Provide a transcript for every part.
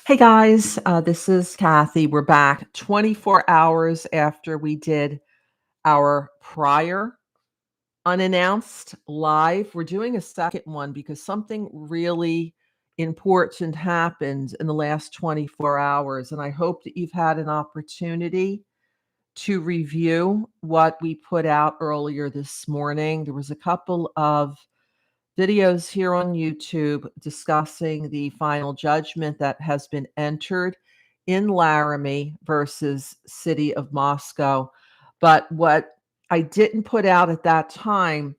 Hey guys, this is Kathy. We're back 24 hours after we did our prior unannounced live. We're doing a second one because something really important happened in the last 24 hours. And I hope that you've had an opportunity to review what we put out earlier this morning. There was a couple of videos here on YouTube discussing the final judgment that has been entered in Laramie versus City of Moscow. But what I didn't put out at that time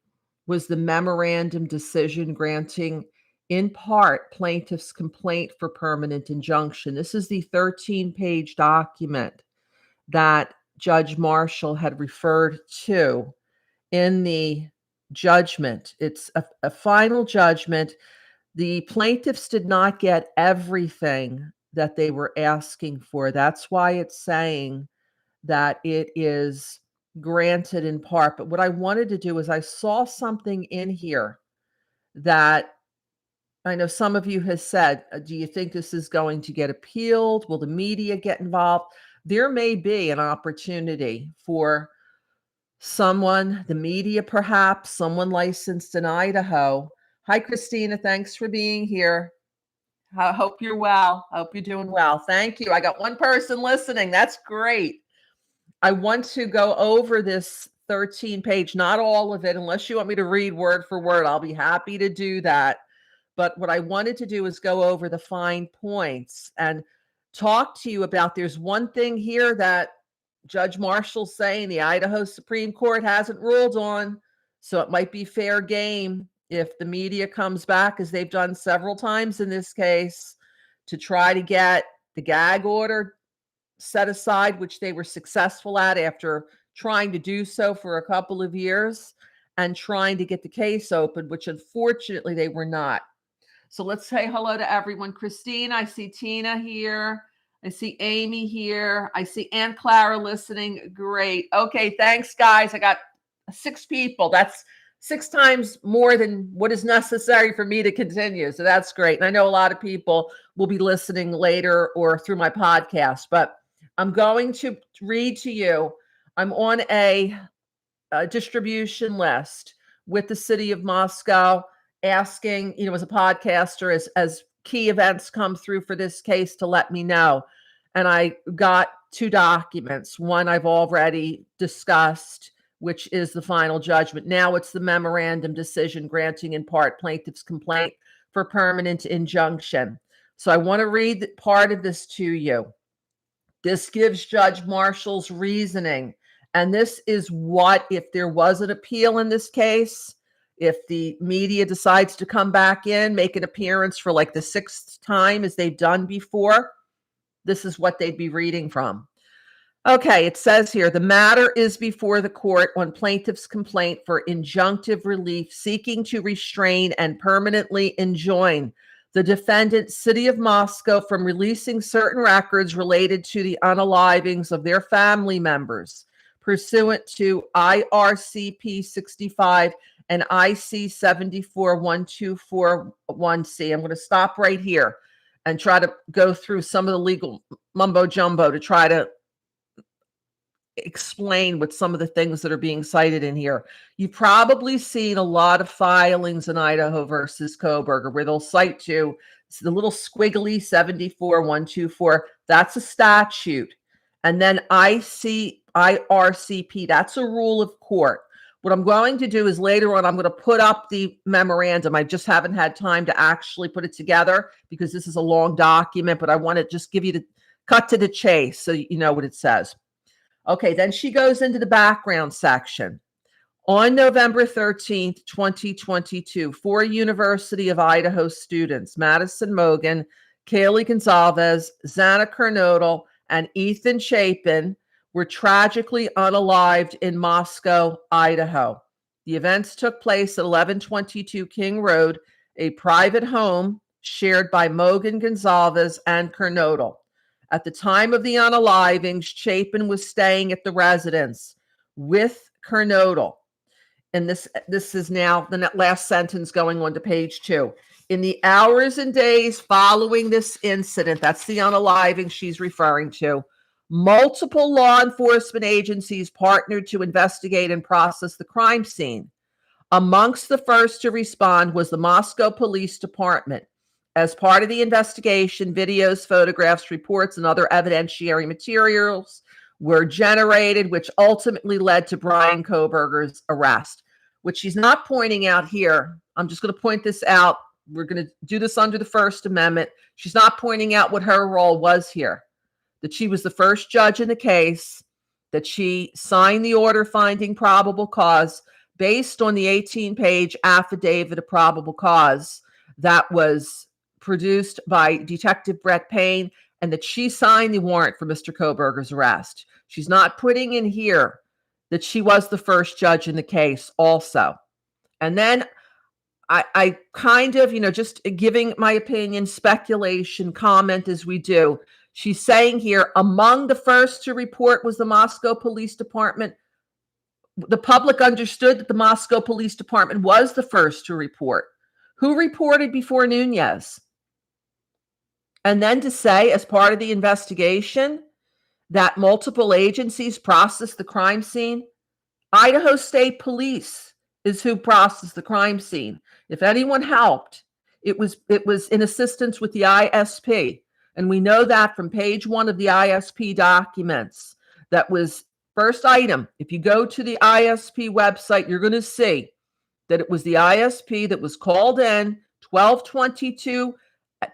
was the memorandum decision granting, in part, plaintiff's complaint for permanent injunction. This is the 13-page document that Judge Marshall had referred to in the judgment. It's a final judgment. The plaintiffs did not get everything that they were asking for. That's why it's saying that it is granted in part. But what I wanted to do is I saw something in here that I know some of you has said, do you think this is going to get appealed? Will the media get involved? There may be an opportunity for someone, the media perhaps, someone licensed in Idaho. Hi, Christina. Thanks for being here. I hope you're well. I hope you're doing well. Thank you. I got one person listening. That's great. I want to go over this 13-page, not all of it, unless you want me to read word for word. I'll be happy to do that. But what I wanted to do is go over the fine points and talk to you about there's one thing here that Judge Marshall's saying the Idaho Supreme Court hasn't ruled on. So it might be fair game if the media comes back, as they've done several times in this case, to try to get the gag order set aside, which they were successful at after trying to do so for a couple of years and trying to get the case open, which unfortunately they were not. So let's say hello to everyone. Christine, I see Tina here. I see Amy here. I see Aunt Clara listening. Great. Okay, thanks, guys. I got 6 people. That's 6 times more than what is necessary for me to continue. So that's great. And I know a lot of people will be listening later or through my podcast, but I'm going to read to you. I'm on a distribution list with the City of Moscow, asking, as a podcaster, as key events come through for this case, to let me know. And I got 2 documents. One I've already discussed, which is the final judgment. Now it's the memorandum decision granting in part plaintiff's complaint for permanent injunction. So I want to read part of this to you. This gives Judge Marshall's reasoning. And this is what, if there was an appeal in this case, if the media decides to come back in, make an appearance for like the 6th time as they've done before, this is what they'd be reading from. Okay, it says here, the matter is before the court on plaintiff's complaint for injunctive relief seeking to restrain and permanently enjoin the defendant, City of Moscow, from releasing certain records related to the unalivings of their family members pursuant to IRCP 65 and IC 741241C. I'm going to stop right here and try to go through some of the legal mumbo jumbo to try to explain what some of the things that are being cited in here. You've probably seen a lot of filings in Idaho versus Kohberger where they'll cite you the little squiggly 74124. That's a statute. And then IRCP, that's a rule of court. What I'm going to do is later on, I'm going to put up the memorandum. I just haven't had time to actually put it together because this is a long document, but I want to just give you the cut to the chase so you know what it says. Okay, then she goes into the background section. On November 13th, 2022, 4 University of Idaho students, Madison Mogan, Kaylee Gonzalez, Xana Kernodle, and Ethan Chapin, were tragically unalived in Moscow, Idaho. The events took place at 1122 King Road, a private home shared by Mogan, Gonzalez, and Kernodle. At the time of the unalivings, Chapin was staying at the residence with Kernodle. And this is now the last sentence going on to page 2. in the hours and days following this incident, that's the unaliving she's referring to, multiple law enforcement agencies partnered to investigate and process the crime scene. Amongst the first to respond was the Moscow Police Department. As part of the investigation, videos, photographs, reports, and other evidentiary materials were generated, which ultimately led to Brian Kohberger's arrest. What she's not pointing out here, I'm just going to point this out. We're going to do this under the First Amendment. She's not pointing out what her role was here, that she was the first judge in the case, that she signed the order finding probable cause based on the 18-page affidavit of probable cause that was produced by Detective Brett Payne, and that she signed the warrant for Mr. Kohberger's arrest. She's not putting in here that she was the first judge in the case also. And then I kind of, just giving my opinion, speculation, comment as we do. She's saying here, among the first to report was the Moscow Police Department. The public understood that the Moscow Police Department was the first to report. Who reported before Nunez? And then to say, as part of the investigation, that multiple agencies processed the crime scene. Idaho State Police is who processed the crime scene. If anyone helped, it was in assistance with the ISP. And we know that from page 1 of the ISP documents. That was first item. If you go to the ISP website, you're going to see that it was the ISP that was called in 12:22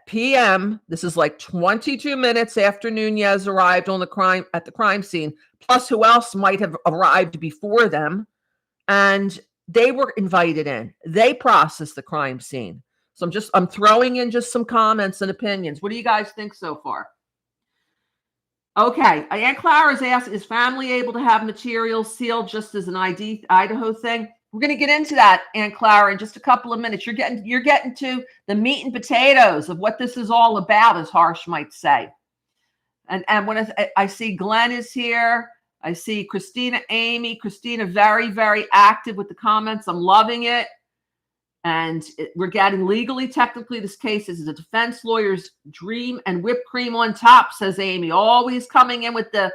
p.m. This is like 22 minutes after Nunez arrived at the crime scene, plus who else might have arrived before them. And they were invited in. They processed the crime scene. So I'm throwing in just some comments and opinions. What do you guys think so far? Okay, Aunt Clara's asked, is family able to have materials sealed just as an Idaho thing? We're going to get into that, Aunt Clara, in just a couple of minutes. You're getting to the meat and potatoes of what this is all about, as Harsh might say. And when I see Glenn is here, I see Christina, Amy. Christina, very, very active with the comments. I'm loving it. And we're getting legally, technically, this case is a defense lawyer's dream and whipped cream on top, says Amy. Always coming in with the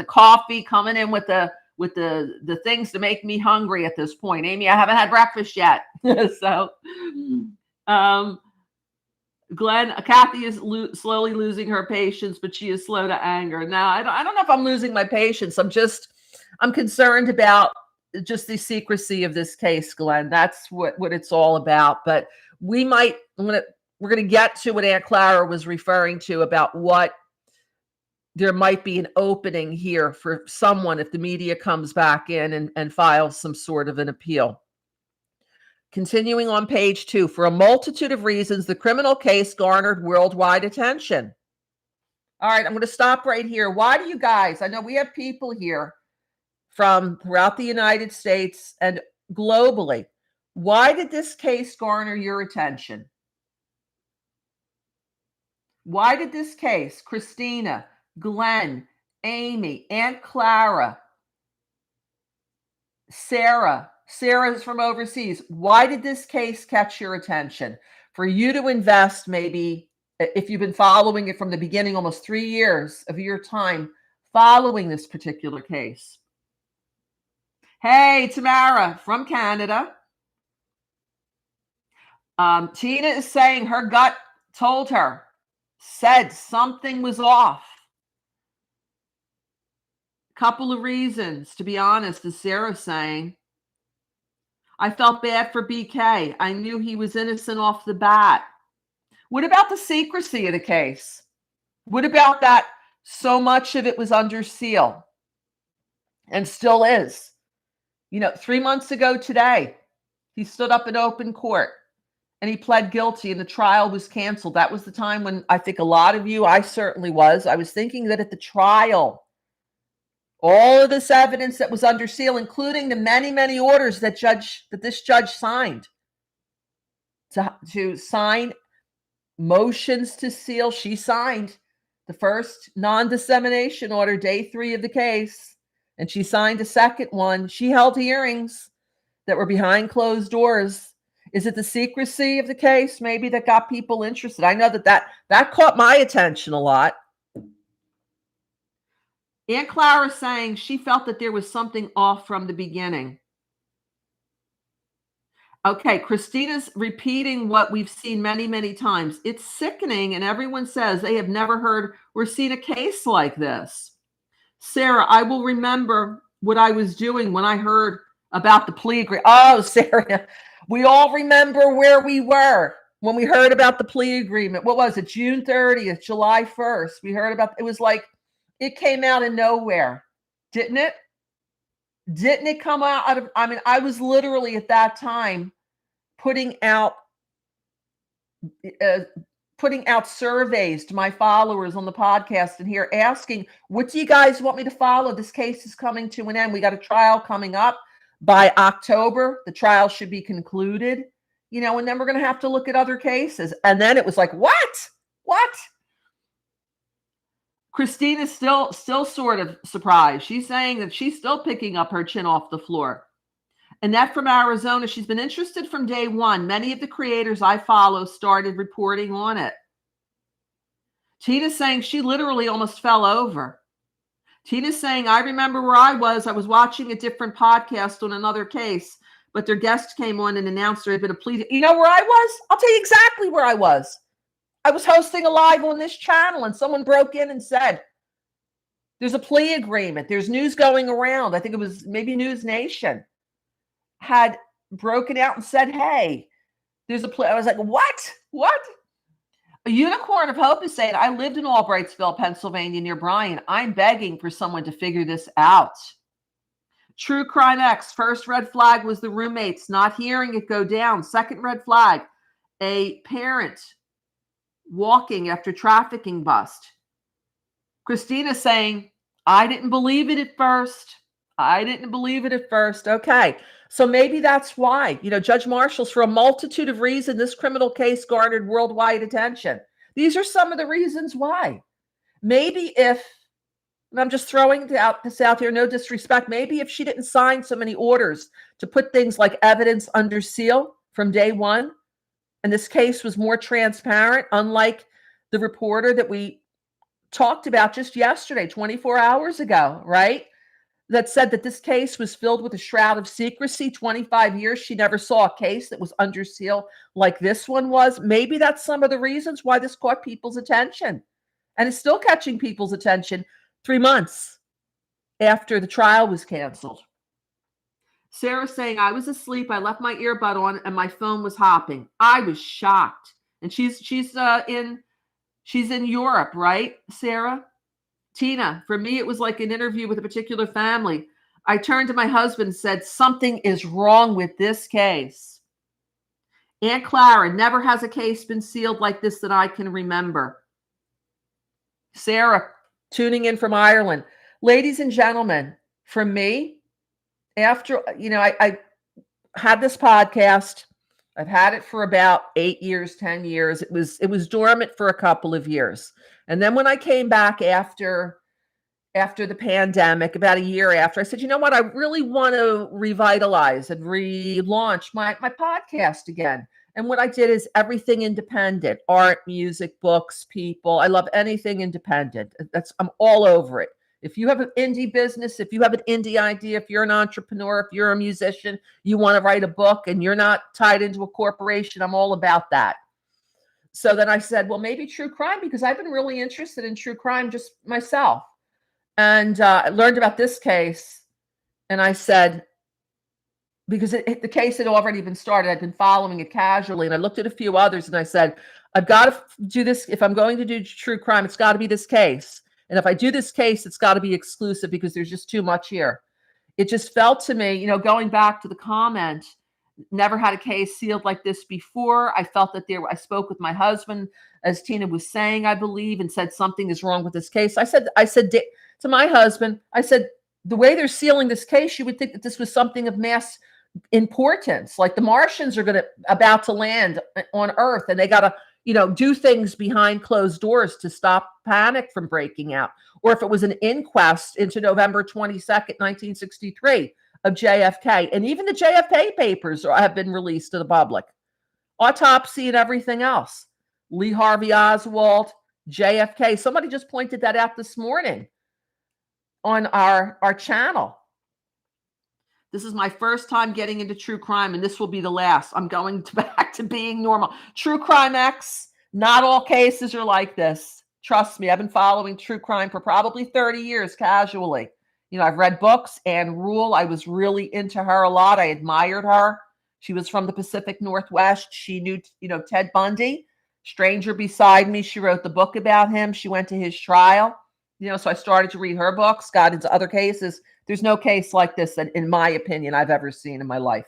coffee, coming in with the things to make me hungry at this point. Amy, I haven't had breakfast yet. So, Glenn, Kathy is slowly losing her patience, but she is slow to anger. Now, I don't know if I'm losing my patience. I'm concerned about just the secrecy of this case, Glenn. That's what it's all about. But we're going to get to what Aunt Clara was referring to about what there might be an opening here for someone if the media comes back in and files some sort of an appeal. Continuing on page 2, for a multitude of reasons, the criminal case garnered worldwide attention. All right, I'm going to stop right here. Why do you guys, I know we have people here from throughout the United States and globally. Why did this case garner your attention? Why did this case, Christina, Glenn, Amy, Aunt Clara, Sarah's from overseas. Why did this case catch your attention? For you to invest, maybe, if you've been following it from the beginning, almost 3 years of your time following this particular case. Hey, Tamara from Canada. Tina is saying her gut said something was off. Couple of reasons, to be honest, as Sarah's saying. I felt bad for BK. I knew he was innocent off the bat. What about the secrecy of the case? What about that so much of it was under seal and still is? 3 months ago today, he stood up in open court and he pled guilty and the trial was canceled. That was the time when I think a lot of you, I certainly was, I was thinking that at the trial, all of this evidence that was under seal, including the many, many orders that this judge signed to sign motions to seal. She signed the first non-dissemination order, day 3 of the case, and she signed a second one. She held hearings that were behind closed doors. Is it the secrecy of the case maybe that got people interested? I know that caught my attention a lot. Aunt Clara saying she felt that there was something off from the beginning. Okay, Christina's repeating what we've seen many, many times. It's sickening, and everyone says they have never heard or seen a case like this. Sarah, I will remember what I was doing when I heard about the plea agreement. Oh, Sarah, we all remember where we were when we heard about the plea agreement. What was it? June 30th, July 1st. We heard about it. Was like it came out of nowhere, didn't it? Didn't it come out of, I mean, I was literally at that time putting out surveys to my followers on the podcast and here asking, what do you guys want me to follow? This case is coming to an end. We got a trial coming up by October. The trial should be concluded, and then we're going to have to look at other cases. And then it was like, what? Christina's still sort of surprised. She's saying that she's still picking up her chin off the floor. Annette from Arizona, she's been interested from day one. Many of the creators I follow started reporting on it. Tina's saying she literally almost fell over. Tina's saying, I remember where I was. I was watching a different podcast on another case, but their guest came on and announced there had been a plea. You know where I was? I'll tell you exactly where I was. I was hosting a live on this channel, and someone broke in and said, there's a plea agreement. There's news going around. I think it was maybe News Nation had broken out and said, hey, there's a plea. I was like, what? A unicorn of hope is saying, I lived in Albrightsville, Pennsylvania, near Bryan. I'm begging for someone to figure this out. True Crime X, first red flag was the roommates not hearing it go down. Second red flag, a parent walking after trafficking bust. Christina saying, I didn't believe it at first. Okay. So maybe that's why, Judge Marshall's, for a multitude of reasons, this criminal case garnered worldwide attention. These are some of the reasons why. Maybe if, and I'm just throwing this out here, no disrespect, maybe if she didn't sign so many orders to put things like evidence under seal from day one, and this case was more transparent, unlike the reporter that we talked about just yesterday, 24 hours ago, right? That said that this case was filled with a shroud of secrecy. 25 years, she never saw a case that was under seal like this one was. Maybe that's some of the reasons why this caught people's attention. And it's still catching people's attention 3 months after the trial was canceled. Sarah saying, I was asleep. I left my earbud on and my phone was hopping. I was shocked. And she's in Europe, right, Sarah? Tina, for me, it was like an interview with a particular family. I turned to my husband and said, something is wrong with this case. Aunt Clara, never has a case been sealed like this that I can remember. Sarah, tuning in from Ireland. Ladies and gentlemen, for me, after, I had this podcast. I've had it for about 8 years, 10 years. It was dormant for a couple of years. And then when I came back after the pandemic, about a year after, I said, you know what? I really want to revitalize and relaunch my podcast again. And what I did is everything independent: art, music, books, people. I love anything independent. I'm all over it. If you have an indie business, if you have an indie idea, if you're an entrepreneur, if you're a musician, you want to write a book and you're not tied into a corporation, I'm all about that. So then I said, well, maybe true crime, because I've been really interested in true crime just myself. And I learned about this case, and I said, because the case had already been started, I'd been following it casually, and I looked at a few others, and I said, I've got to do this. If I'm going to do true crime, it's got to be this case. And if I do this case, it's got to be exclusive because there's just too much here. It just felt to me, going back to the comment, never had a case sealed like this before. I felt that I spoke with my husband, as Tina was saying, I believe, and said something is wrong with this case. I said to my husband, I said, the way they're sealing this case, you would think that this was something of mass importance. Like the Martians are about to land on Earth, and they got to, do things behind closed doors to stop panic from breaking out. Or if it was an inquest into November 22nd, 1963 of JFK. And even the JFK papers have been released to the public. autopsy and everything else. Lee Harvey Oswald, JFK. Somebody just pointed that out this morning on our channel. This is my first time getting into true crime, and this will be the last. I'm going back to being normal. True Crime X, not all cases are like this. Trust me, I've been following true crime for probably 30 years casually. You know, I've read books. Anne Rule, I was really into her a lot. I admired her. She was from the Pacific Northwest. She knew, Ted Bundy. Stranger Beside Me, she wrote the book about him. She went to his trial. So I started to read her books, got into other cases. There's no case like this that, in my opinion, I've ever seen in my life.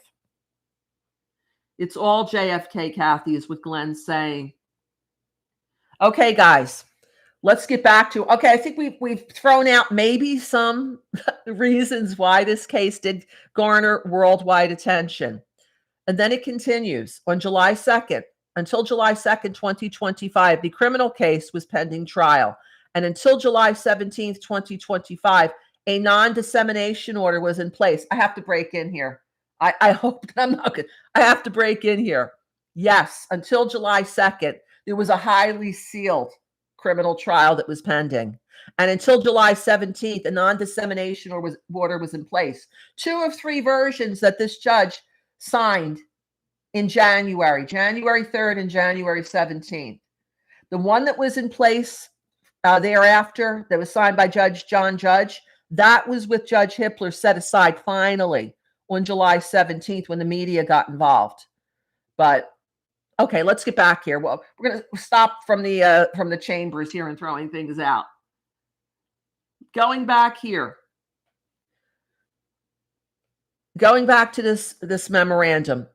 It's all JFK, Kathy, is what Glenn's saying. Okay, guys, let's get back to, I think we've thrown out maybe some reasons why this case did garner worldwide attention. And then it continues. On July 2nd, until July 2nd, 2025, the criminal case was pending trial. And until July 17th, 2025, a non-dissemination order was in place. I have to break in here. I hope that I'm not good. I have to break in here. Yes, until July 2nd, there was a highly sealed criminal trial that was pending. And until July 17th, a non-dissemination order was in place. 2 of 3 versions that this judge signed in January 3rd and January 17th. The one that was in place thereafter, that was signed by Judge John Judge, that was with Judge Hippler set aside finally on July 17th when the media got involved. But okay, let's get back here. Well, we're going to stop from the chambers here and throwing things out. Going back here. Going back to this memorandum.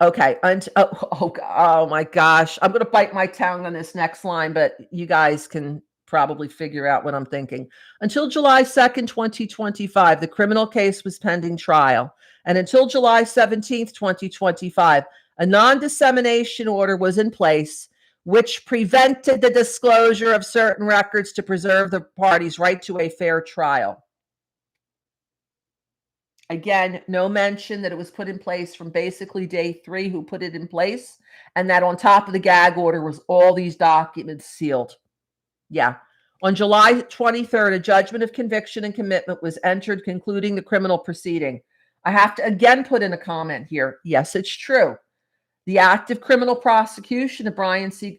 Okay. Oh my gosh. I'm going to bite my tongue on this next line, but you guys can probably figure out what I'm thinking. Until July 2nd, 2025, the criminal case was pending trial. And until July 17th, 2025, a non-dissemination order was in place, which prevented the disclosure of certain records to preserve the parties' right to a fair trial. Again, no mention that it was put in place from basically day 3, who put it in place, and that on top of the gag order was all these documents sealed. Yeah. On July 23rd, a judgment of conviction and commitment was entered, concluding the criminal proceeding. I have to again put in a comment here. Yes, it's true. The active criminal prosecution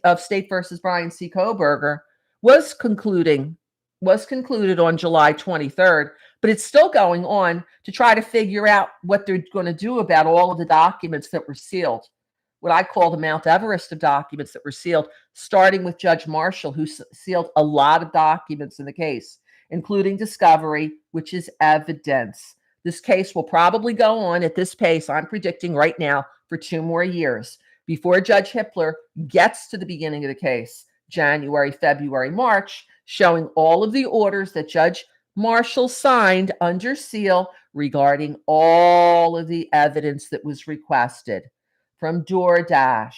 of State versus Brian C. Kohberger was concluded on July 23rd, but it's still going on to try to figure out what they're going to do about all of the documents that were sealed. What I call the Mount Everest of documents that were sealed, starting with Judge Marshall, who sealed a lot of documents in the case, including discovery, which is evidence. This case will probably go on at this pace, I'm predicting right now, for 2 more years before Judge Hippler gets to the beginning of the case, January, February, March, showing all of the orders that Judge Marshall signed under seal regarding all of the evidence that was requested from DoorDash,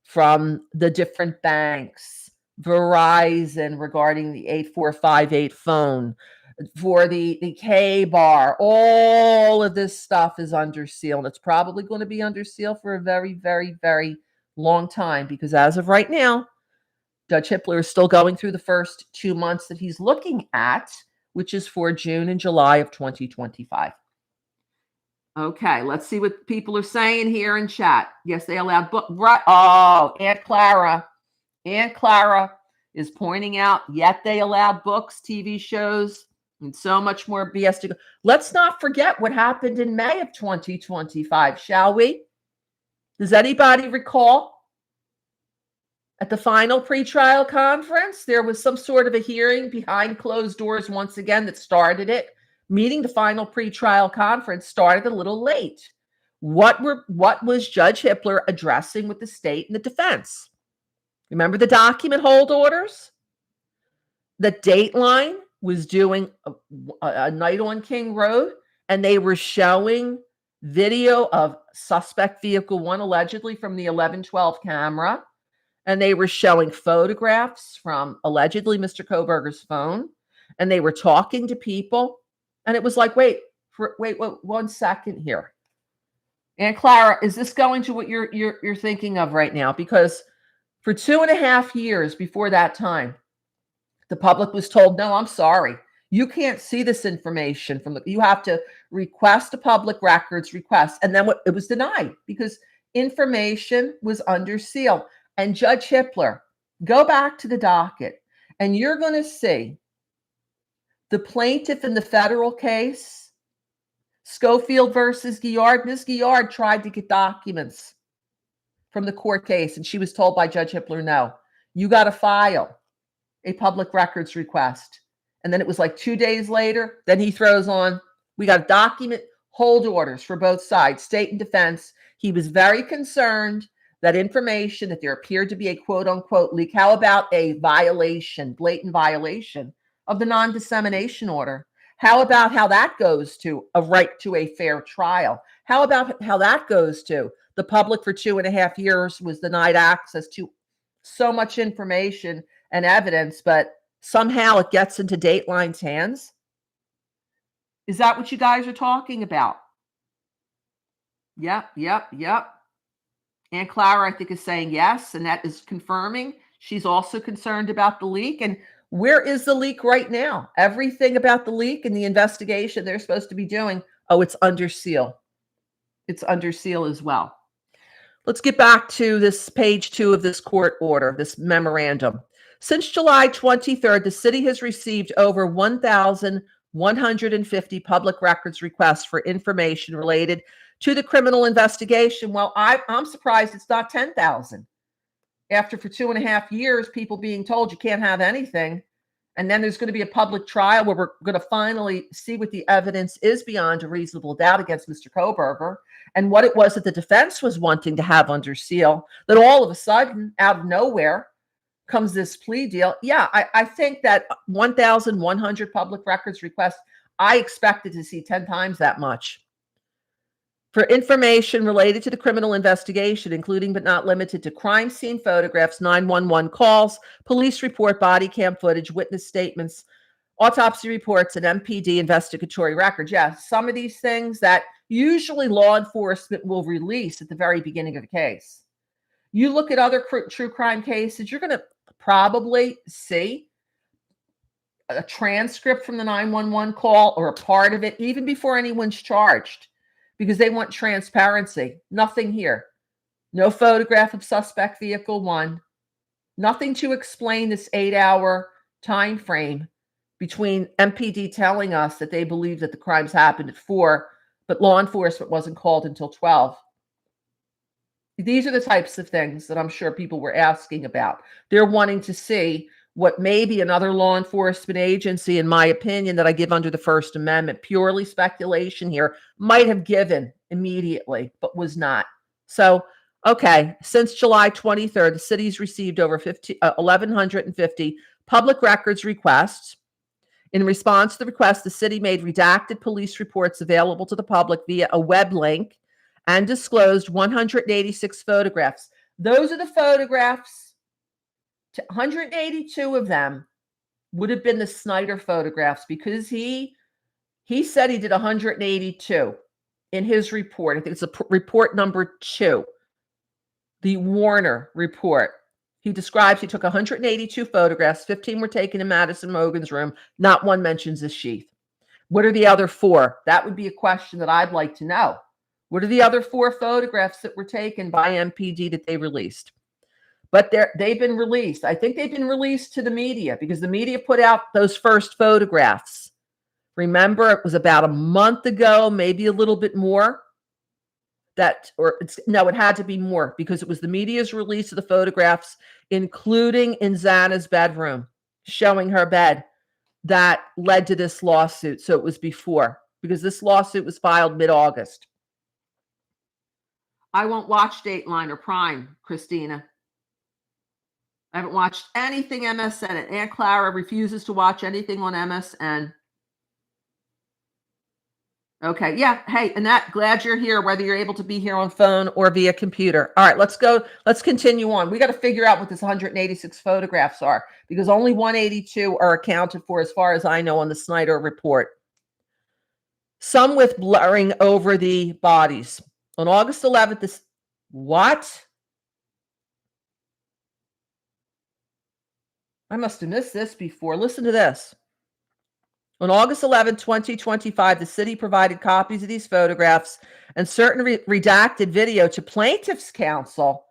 from the different banks, Verizon regarding the 8458 phone, for the K-bar. All of this stuff is under seal, and it's probably going to be under seal for a very, very, very long time, because as of right now, Judge Hippler is still going through the first 2 months that he's looking at, which is for June and July of 2025. Okay, let's see what people are saying here in chat. Yes, they allowed book. Right. Oh, Aunt Clara is pointing out, yet they allowed books, TV shows, and so much more BS to go. Let's not forget what happened in May of 2025, shall we? Does anybody recall? At the final pretrial conference, there was some sort of a hearing behind closed doors once again that started it. Meeting the final pretrial conference started a little late. What was Judge Hippler addressing with the state and the defense? Remember the document hold orders? The Dateline was doing a night on King Road, and they were showing video of suspect vehicle 1, allegedly from the 1112 camera. And they were showing photographs from allegedly Mr. Kohberger's phone. And they were talking to people. And it was like, wait 1 second here. And Clara, is this going to what you're thinking of right now? Because for 2.5 years before that time, the public was told, no, I'm sorry. You can't see this information you have to request a public records request. And then it was denied because information was under seal. And Judge Hippler, go back to the docket and you're going to see the plaintiff in the federal case, Schofield versus Guillard. Ms. Guillard tried to get documents from the court case, and she was told by Judge Hippler, no, you got to file a public records request. And then it was like 2 days later, then he throws on, we got document hold orders for both sides, state and defense. He was very concerned that information, that there appeared to be a quote unquote leak. How about a violation, blatant violation of the non-dissemination order? How about how that goes to a right to a fair trial? How about how that goes to the public for 2.5 years was denied access to so much information and evidence, but somehow it gets into Dateline's hands? Is that what you guys are talking about? Yep. And Clara, I think, is saying yes, and that is confirming. She's also concerned about the leak. And where is the leak right now? Everything about the leak and the investigation they're supposed to be doing, oh, it's under seal. It's under seal as well. Let's get back to this page 2 of this court order, this memorandum. Since July 23rd, the city has received over 1,150 public records requests for information related to the criminal investigation. Well, I'm surprised it's not 10,000. After for 2.5 years, people being told you can't have anything. And then there's going to be a public trial where we're going to finally see what the evidence is beyond a reasonable doubt against Mr. Kohberger and what it was that the defense was wanting to have under seal, that all of a sudden, out of nowhere, comes this plea deal. Yeah, I think that 1,100 public records requests, I expected to see 10 times that much. For information related to the criminal investigation, including but not limited to crime scene photographs, 911 calls, police report, body cam footage, witness statements, autopsy reports, and MPD investigatory records. Yeah, some of these things that usually law enforcement will release at the very beginning of the case. You look at other true crime cases, you're going to probably see a transcript from the 911 call or a part of it, even before anyone's charged, because they want transparency. Nothing here. No photograph of suspect vehicle 1. Nothing to explain this 8-hour time frame between MPD telling us that they believe that the crimes happened at 4, but law enforcement wasn't called until 12. These are the types of things that I'm sure people were asking about. They're wanting to see what maybe another law enforcement agency, in my opinion, that I give under the First Amendment, purely speculation here, might have given immediately, but was not. So, okay, since July 23rd, the city's received over 1,150 public records requests. In response to the request, the city made redacted police reports available to the public via a web link and disclosed 186 photographs. Those are the photographs. 182 of them would have been the Snyder photographs, because he said he did 182 in his report. I think it's report number 2, the Warner report. He describes he took 182 photographs. 15 were taken in Madison Mogen's room. Not one mentions a sheath. What are the other 4? That would be a question that I'd like to know. What are the other 4 photographs that were taken by MPD that they released? But they've been released. I think they've been released to the media because the media put out those first photographs. Remember, it was about a month ago, maybe a little bit more. It had to be more, because it was the media's release of the photographs, including in Xana's bedroom, showing her bed, that led to this lawsuit. So it was before, because this lawsuit was filed mid-August. I won't watch Dateline or Prime, Christina. I haven't watched anything MSN. Aunt Clara refuses to watch anything on MSN. Okay, yeah. Hey, Annette, glad you're here, whether you're able to be here on phone or via computer. All right, let's go. Let's continue on. We got to figure out what this 186 photographs are, because only 182 are accounted for, as far as I know, on the Snyder report. Some with blurring over the bodies. On August 11th, what? I must have missed this before. Listen to this. On August 11, 2025, the city provided copies of these photographs and certain redacted video to plaintiff's counsel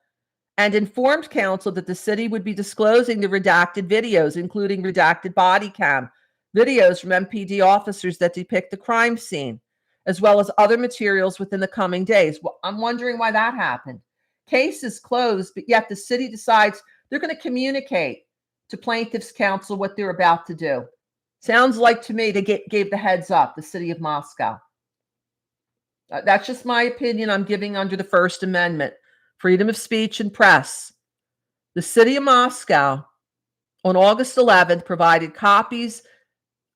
and informed counsel that the city would be disclosing the redacted videos, including redacted body cam videos from MPD officers that depict the crime scene, as well as other materials within the coming days. Well, I'm wondering why that happened. Case is closed, but yet the city decides they're going to communicate to plaintiff's counsel what they're about to do. Sounds like to me they gave the heads up, the city of Moscow. That's just my opinion I'm giving under the First Amendment. Freedom of speech and press. The city of Moscow on August 11th provided copies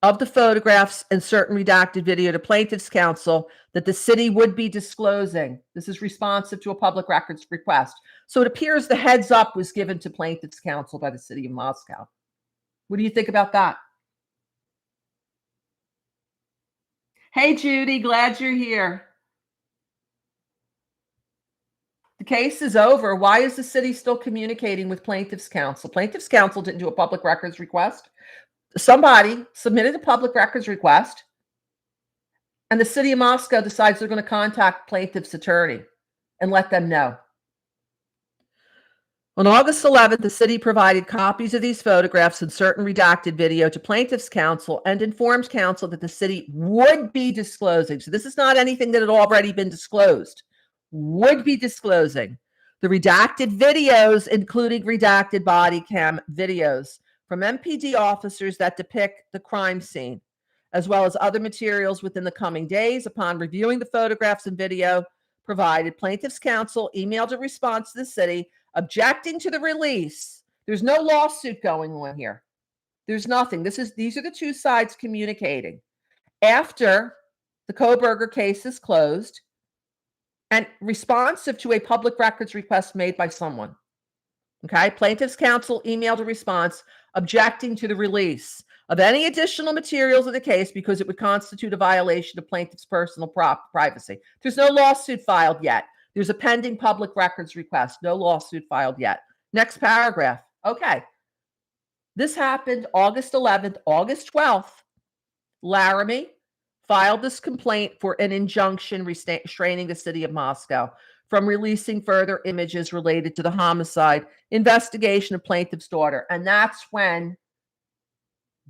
of the photographs and certain redacted video to plaintiff's counsel that the city would be disclosing. This is responsive to a public records request. So it appears the heads up was given to plaintiff's counsel by the city of Moscow. What do you think about that? Hey, Judy, glad you're here. The case is over. Why is the city still communicating with plaintiff's counsel? Plaintiff's counsel didn't do a public records request. Somebody submitted a public records request, and the city of Moscow decides they're going to contact plaintiff's attorney and let them know. On August 11th, the city provided copies of these photographs and certain redacted video to plaintiff's counsel and informed counsel that the city would be disclosing. So this is not anything that had already been disclosed. Would be disclosing the redacted videos, including redacted body cam videos from MPD officers that depict the crime scene, as well as other materials within the coming days. Upon reviewing the photographs and video provided, plaintiff's counsel emailed a response to the city objecting to the release. There's no lawsuit going on here. There's nothing. These are the two sides communicating. After the Kohberger case is closed, and responsive to a public records request made by someone. Okay, plaintiff's counsel emailed a response objecting to the release of any additional materials of the case because it would constitute a violation of plaintiff's personal privacy. There's no lawsuit filed yet. There's a pending public records request. No lawsuit filed yet. Next paragraph. Okay. This happened August 11th, August 12th. Laramie filed this complaint for an injunction restraining the city of Moscow from releasing further images related to the homicide investigation of plaintiff's daughter. And that's when,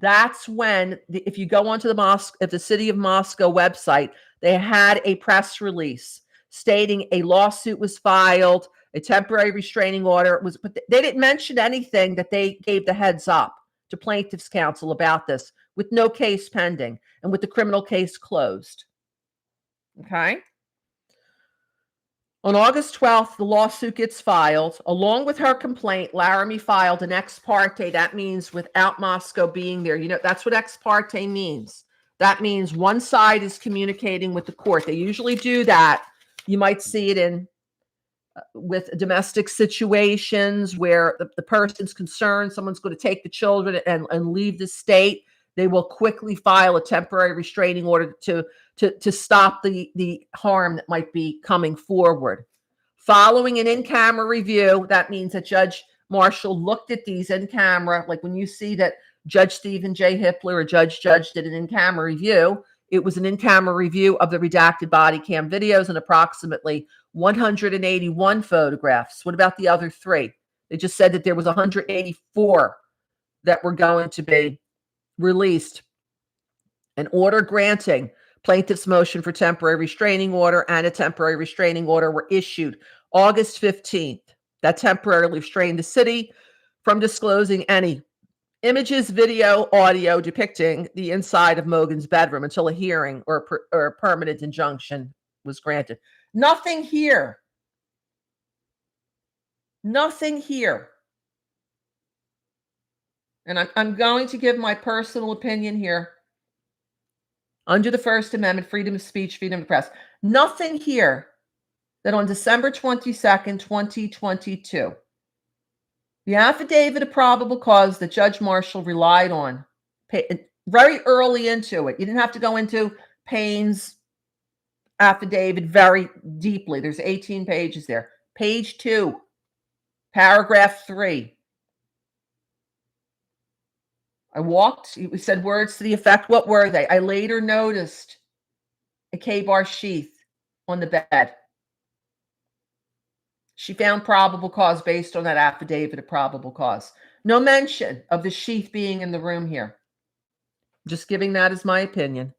if you go onto the city of Moscow website, they had a press release stating a lawsuit was filed, a temporary restraining order was, but they didn't mention anything that they gave the heads up to plaintiff's counsel about this, with no case pending and with the criminal case closed. Okay. On August 12th, the lawsuit gets filed. Along with her complaint, Laramie filed an ex parte. That means without Moscow being there. You know, that's what ex parte means. That means one side is communicating with the court. They usually do that. You might see it in with domestic situations where the person's concerned, someone's going to take the children and leave the state. They will quickly file a temporary restraining order to stop the harm that might be coming forward. Following an in-camera review, that means that Judge Marshall looked at these in camera, like when you see that Judge Stephen J. Hippler or Judge did an in-camera review. It was an in-camera review of the redacted body cam videos and approximately 181 photographs. What about the other three? They just said that there was 184 that were going to be released. An order granting plaintiff's motion for temporary restraining order and a temporary restraining order were issued August 15th. That temporarily restrained the city from disclosing any images, video, audio depicting the inside of Mogen's bedroom until a hearing or a permanent injunction was granted. Nothing here. Nothing here. And I'm going to give my personal opinion here. Under the First Amendment, freedom of speech, freedom of press. Nothing here that on December 22nd, 2022, the affidavit of probable cause that Judge Marshall relied on very early into it. You didn't have to go into Payne's affidavit very deeply. There's 18 pages there. Page 2, paragraph 3. I walked, he said words to the effect, what were they? I later noticed a K-bar sheath on the bed. She found probable cause based on that affidavit of probable cause. No mention of the sheath being in the room here. Just giving that as my opinion.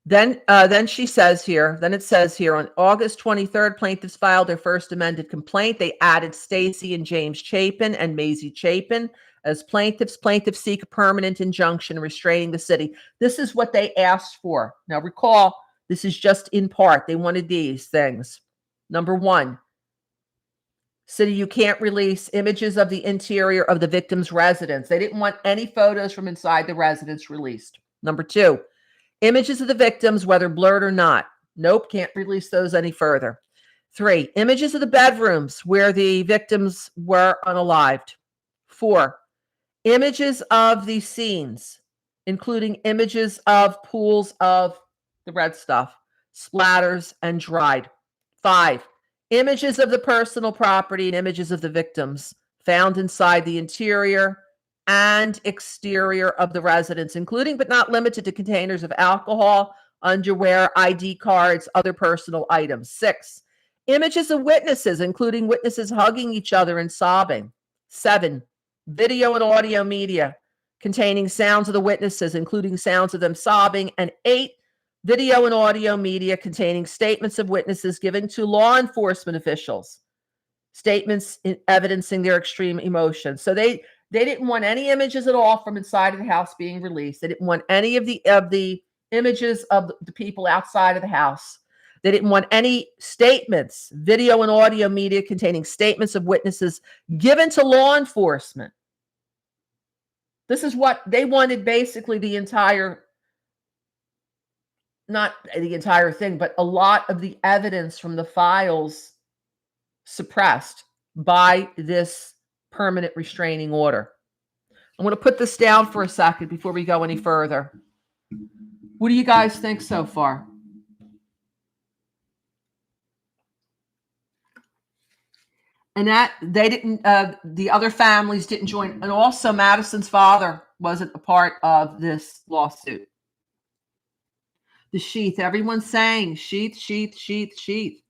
Then she says here, then it says here, on August 23rd, plaintiffs filed their first amended complaint. They added Stacy and James Chapin and Maisie Chapin as plaintiffs. Plaintiffs seek a permanent injunction restraining the city. This is what they asked for. Now recall, this is just in part. They wanted these things. Number 1, city, you can't release images of the interior of the victim's residence. They didn't want any photos from inside the residence released. Number 2, images of the victims, whether blurred or not. Nope, can't release those any further. 3, images of the bedrooms where the victims were unalived. 4, images of the scenes, including images of pools of the red stuff, splatters, and dried. 5, images of the personal property and images of the victims found inside the interior and exterior of the residence, including but not limited to containers of alcohol, underwear, ID cards, other personal items. 6, images of witnesses, including witnesses hugging each other and sobbing. 7, video and audio media containing sounds of the witnesses, including sounds of them sobbing. And 8, video and audio media containing statements of witnesses given to law enforcement officials, statements evidencing their extreme emotions. So they didn't want any images at all from inside of the house being released. They didn't want any of the images of the people outside of the house. They didn't want any statements, video and audio media containing statements of witnesses given to law enforcement. This is what they wanted, basically the entire, not the entire thing, but a lot of the evidence from the files suppressed by this permanent restraining order. I'm going to put this down for a second before we go any further. What do you guys think so far? And that they didn't, the other families didn't join. And also Madison's father wasn't a part of this lawsuit. The sheath, everyone's saying sheath, sheath, sheath, sheath.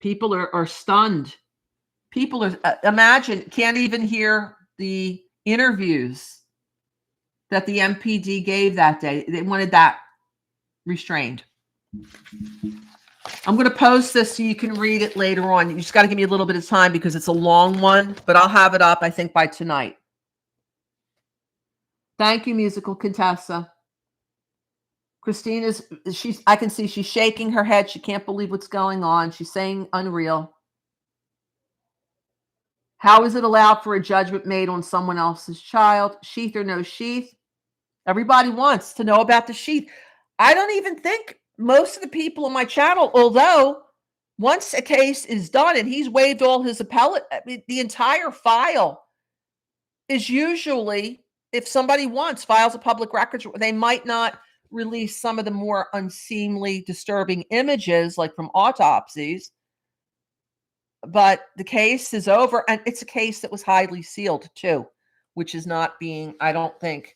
People are stunned. People are, imagine, can't even hear the interviews that the MPD gave that day. They wanted that restrained. I'm going to post this so you can read it later on. You just got to give me a little bit of time because it's a long one, but I'll have it up, I think, by tonight. Thank you, Musical Contessa. Christina's, I can see she's shaking her head. She can't believe what's going on. She's saying unreal. How is it allowed for a judgment made on someone else's child? Sheath or no sheath? Everybody wants to know about the sheath. I don't even think most of the people on my channel, although once a case is done and he's waived all his appellate, I mean, the entire file is usually, if somebody wants, files of public records, they might not release some of the more unseemly, disturbing images, like from autopsies. But the case is over, and it's a case that was highly sealed too, which is not being, I don't think,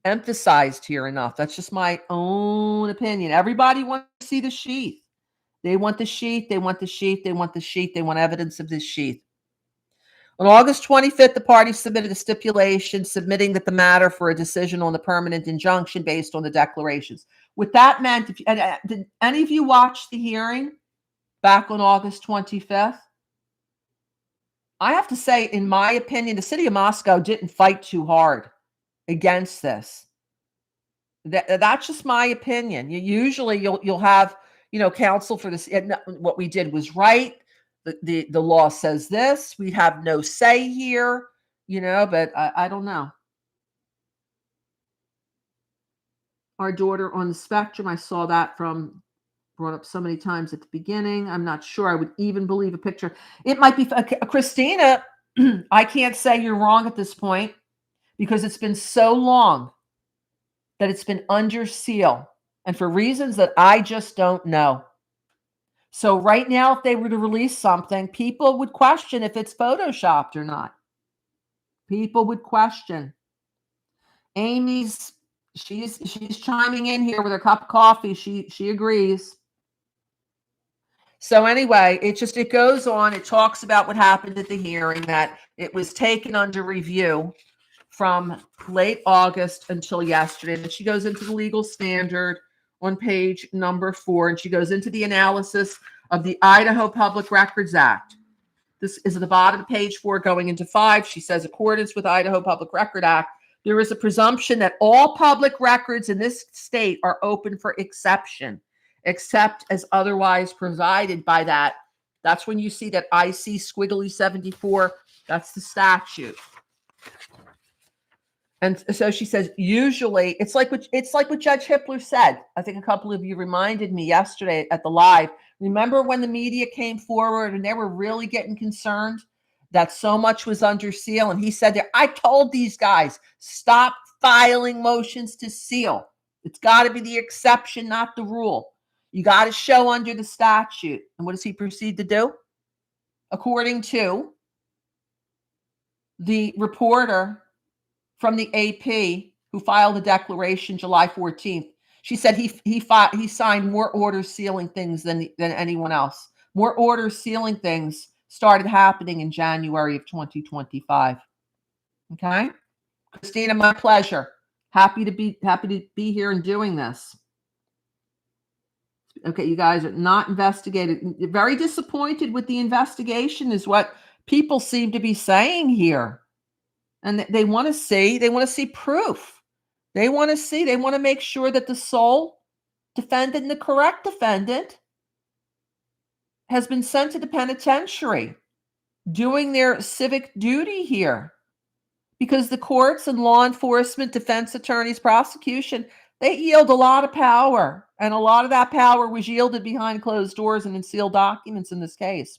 emphasized here enough. That's just my own opinion. Everybody wants to see the sheath. They want the sheath. They want the sheath. They want the sheath. They want evidence of this sheath. On August 25th, the parties submitted a stipulation submitting that the matter for a decision on the permanent injunction based on the declarations. What that meant, did any of you watch the hearing back on August 25th? I have to say, in my opinion, the city of Moscow didn't fight too hard against this. That's just my opinion. Usually you'll have, counsel for this. What we did was right. The law says this. We have no say here, but I don't know. Our daughter on the spectrum, I saw that brought up so many times at the beginning. I'm not sure I would even believe a picture. It might be Christina. I can't say you're wrong at this point because it's been so long that it's been under seal. and for reasons that I just don't know. So right now, if they were to release something, people would question if it's photoshopped or not. People would question. Amy's she's chiming in here with her cup of coffee. She agrees. So anyway, it goes on. It talks about what happened at the hearing, that it was taken under review from late August until yesterday. And she goes into the legal standard on page number 4, and she goes into the analysis of the Idaho Public Records Act. This is at the bottom of page 4 going into 5. She says, accordance with Idaho Public Record Act, there is a presumption that all public records in this state are open for exception, except as otherwise provided by that. That's when you see that IC squiggly 74, that's the statute. And so she says, usually, it's like what Judge Hippler said. I think a couple of you reminded me yesterday at the live. Remember when the media came forward and they were really getting concerned that so much was under seal? And he said that, I told these guys, stop filing motions to seal. It's got to be the exception, not the rule. You got to show under the statute. And what does he proceed to do? According to the reporter from the AP who filed the declaration July 14th, she said he signed more orders sealing things than anyone else. More orders sealing things started happening in January of 2025. Okay, Christina, my pleasure. Happy to be here and doing this. Okay, you guys are not investigated. Very disappointed with the investigation is what people seem to be saying here. And they want to see proof. They want to make sure that the sole defendant and the correct defendant has been sent to the penitentiary, doing their civic duty here. Because the courts and law enforcement, defense attorneys, prosecution, they yield a lot of power. And a lot of that power was yielded behind closed doors and in sealed documents in this case.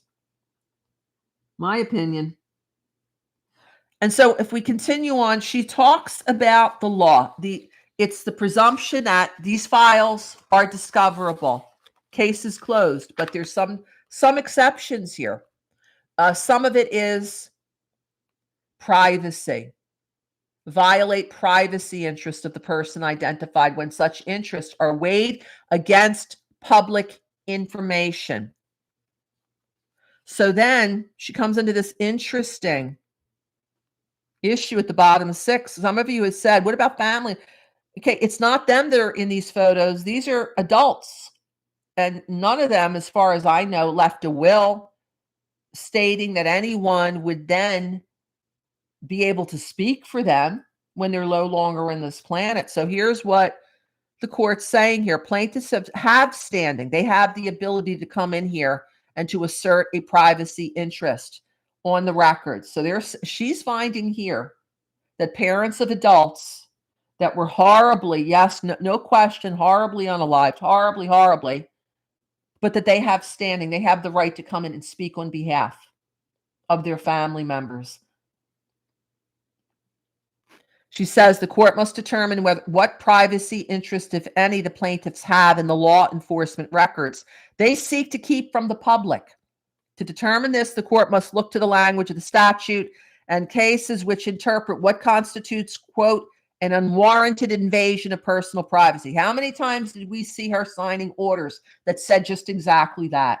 My opinion. And so if we continue on, she talks about the law. It's the presumption that these files are discoverable. Case is closed, but there's some exceptions here. Some of it is privacy. Violate privacy interest of the person identified when such interests are weighed against public information. So then she comes into this interesting issue at the bottom of 6. Some of you have said, what about family? Okay, it's not them that are in these photos. These are adults. And none of them, as far as I know, left a will stating that anyone would then be able to speak for them when they're no longer in this planet. So here's what the court's saying here. Plaintiffs have standing. They have the ability to come in here and to assert a privacy interest on the records. So she's finding here that parents of adults that were horribly, yes, no question, horribly unalived, horribly, but that they have standing. They have the right to come in and speak on behalf of their family members. She says the court must determine what privacy interest, if any, the plaintiffs have in the law enforcement records they seek to keep from the public. To determine this, the court must look to the language of the statute and cases which interpret what constitutes, quote, an unwarranted invasion of personal privacy. How many times did we see her signing orders that said just exactly that?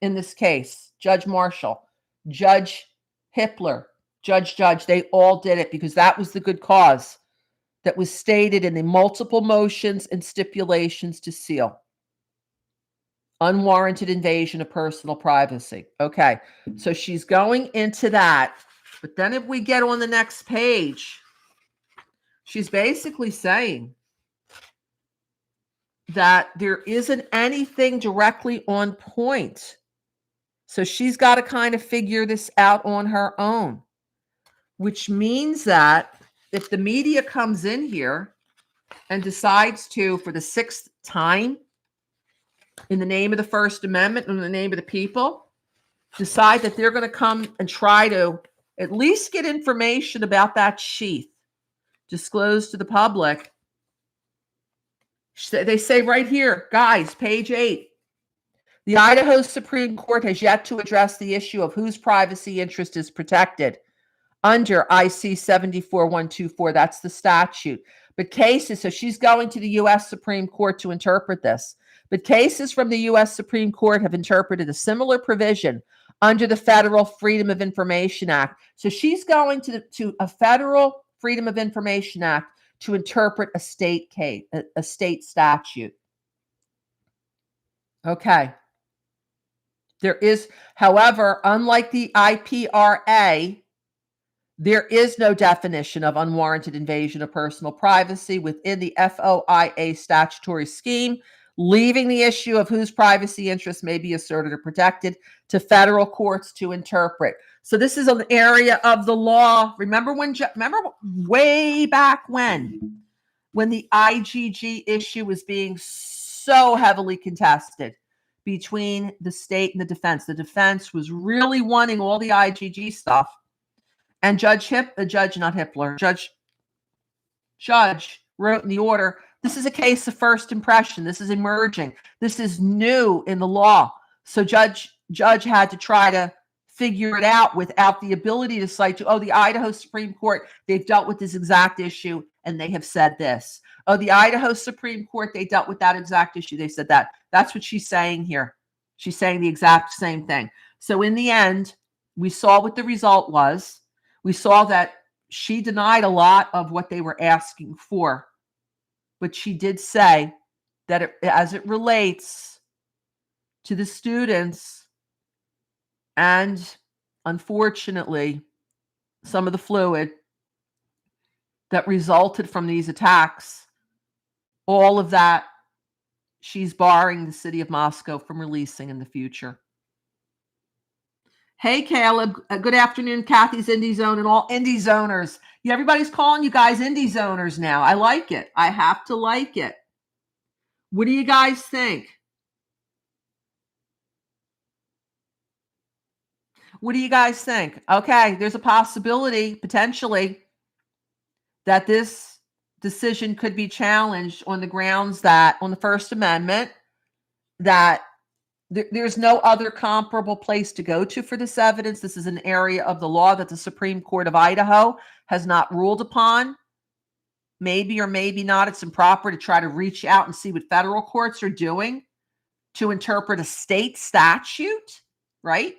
In this case, Judge Marshall, Judge Hippler, Judge, they all did it because that was the good cause that was stated in the multiple motions and stipulations to seal. Unwarranted invasion of personal privacy. Okay, so she's going into that. But then if we get on the next page, she's basically saying that there isn't anything directly on point. So she's got to kind of figure this out on her own, which means that if the media comes in here and decides to, for the 6th time, in the name of the First Amendment, in the name of the people, decide that they're going to come and try to at least get information about that sheath disclosed to the public, They say right here, guys, page 8. The Idaho Supreme Court has yet to address the issue of whose privacy interest is protected under IC 74124. That's the statute. But cases, so she's going to the U.S. Supreme Court to interpret this. But cases from the U.S. Supreme Court have interpreted a similar provision under the Federal Freedom of Information Act. So she's going to a Federal Freedom of Information Act to interpret a state case, a state statute. Okay. There is, however, unlike the IPRA, there is no definition of unwarranted invasion of personal privacy within the FOIA statutory scheme, leaving the issue of whose privacy interests may be asserted or protected to federal courts to interpret. So this is an area of the law. Remember way back when the IGG issue was being so heavily contested between the state and the defense. The defense was really wanting all the IGG stuff. And Judge wrote in the order, this is a case of first impression. This is emerging. This is new in the law. So Judge had to try to figure it out without the ability to cite to, the Idaho Supreme Court, they've dealt with this exact issue and they have said this. Oh, the Idaho Supreme Court, they dealt with that exact issue. They said that. That's what she's saying here. She's saying the exact same thing. So in the end, we saw what the result was. We saw that she denied a lot of what they were asking for. But she did say that as it relates to the students and, unfortunately, some of the fluid that resulted from these attacks, all of that, she's barring the city of Moscow from releasing in the future. Hey, Caleb. Good afternoon, Kathy's Indie Zone and all Indie Zoners. Yeah, everybody's calling you guys Indie Zoners now. I like it. I have to like it. What do you guys think? What do you guys think? Okay, there's a possibility, potentially, that this decision could be challenged on the grounds that, on the First Amendment, that there's no other comparable place to go to for this evidence. This is an area of the law that the Supreme Court of Idaho has not ruled upon. Maybe or maybe not, it's improper to try to reach out and see what federal courts are doing to interpret a state statute, right?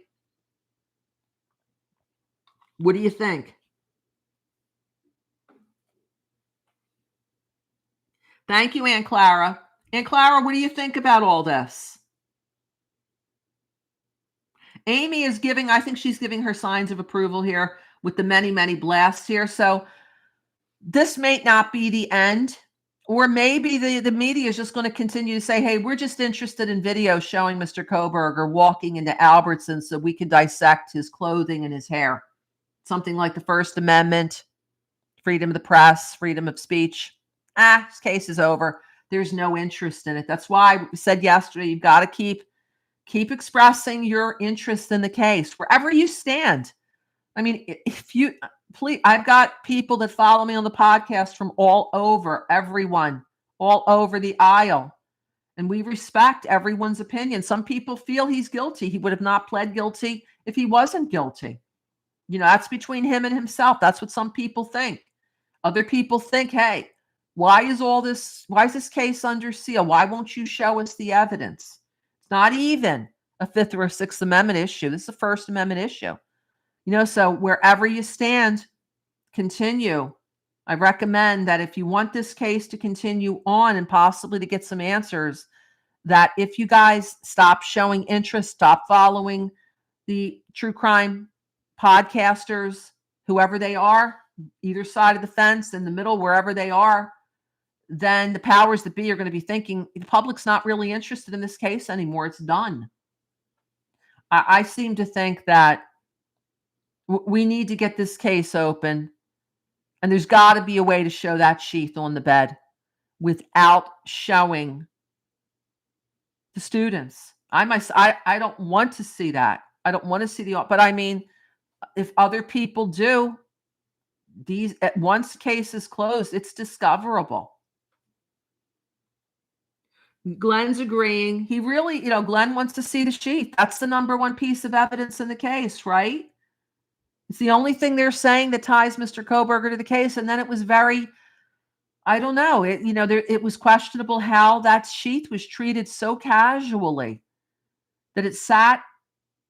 What do you think? Thank you, Aunt Clara. Aunt Clara, what do you think about all this? Amy is giving, I think she's giving her signs of approval here with the many, many blasts here. So this may not be the end, or maybe the media is just going to continue to say, hey, we're just interested in video showing Mr. Kohberger walking into Albertsons so we can dissect his clothing and his hair. Something like the First Amendment, freedom of the press, freedom of speech. This case is over. There's no interest in it. That's why we said yesterday, you've got to keep expressing your interest in the case wherever you stand. I mean, if you please, I've got people that follow me on the podcast from all over, everyone, all over the aisle. And we respect everyone's opinion. Some people feel he's guilty. He would have not pled guilty if he wasn't guilty. You know, that's between him and himself. That's what some people think. Other people think, hey, why is this case under seal? Why won't you show us the evidence? It's not even a Fifth or a Sixth Amendment issue. This is a First Amendment issue. You know, so wherever you stand, continue. I recommend that if you want this case to continue on and possibly to get some answers, that if you guys stop showing interest, stop following the true crime podcasters, whoever they are, either side of the fence, in the middle, wherever they are, then the powers that be are going to be thinking the public's not really interested in this case anymore. It's done. I seem to think that we need to get this case open, and there's got to be a way to show that sheath on the bed without showing the students. I don't want to see that. I don't want to see but I mean, if other people do, once case is closed, it's discoverable. Glenn's agreeing. He really, Glenn wants to see the sheet. That's the number one piece of evidence in the case, right? It's the only thing they're saying that ties Mr. Kohberger to the case. And then it was very, I don't know, it was questionable how that sheet was treated so casually that it sat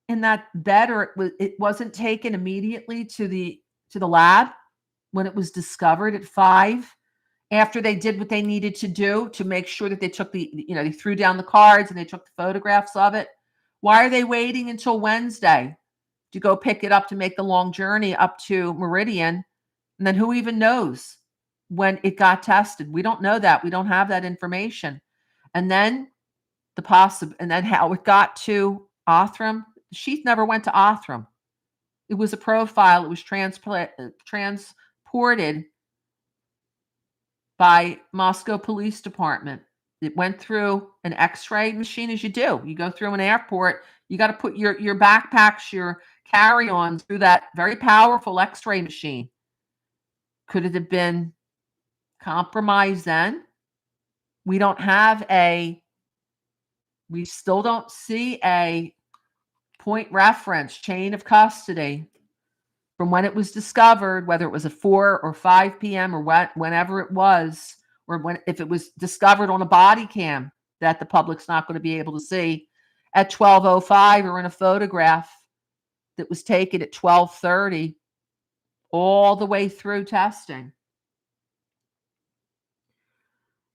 in that bed, or it wasn't taken immediately to the lab when it was discovered at 5, after they did what they needed to do to make sure that they took they threw down the cards and they took the photographs of it. Why are they waiting until Wednesday to go pick it up, to make the long journey up to Meridian? And then who even knows when it got tested? We don't know that. We don't have that information. And then and then how it got to Othram. The sheet never went to Othram. It was a profile. It was transported by Moscow Police Department. It went through an X-ray machine, as you do. You go through an airport, you got to put your backpacks, your carry-ons through that very powerful X-ray machine. Could it have been compromised then? We still don't see a point reference chain of custody from when it was discovered, whether it was at 4 or 5 p.m. or whenever it was, or if it was discovered on a body cam that the public's not going to be able to see at 12:05, or in a photograph that was taken at 12:30, all the way through testing.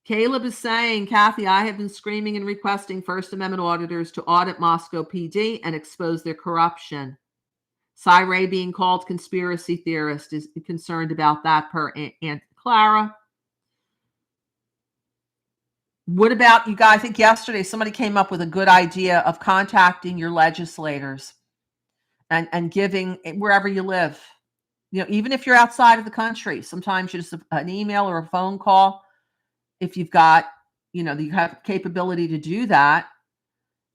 Caleb is saying, Kathy, I have been screaming and requesting First Amendment auditors to audit Moscow PD and expose their corruption. Cy Ray, being called conspiracy theorist, is concerned about that, per Aunt Clara. What about you guys? I think yesterday somebody came up with a good idea of contacting your legislators and giving, wherever you live. Even if you're outside of the country, sometimes just an email or a phone call. If you've got, you have capability to do that,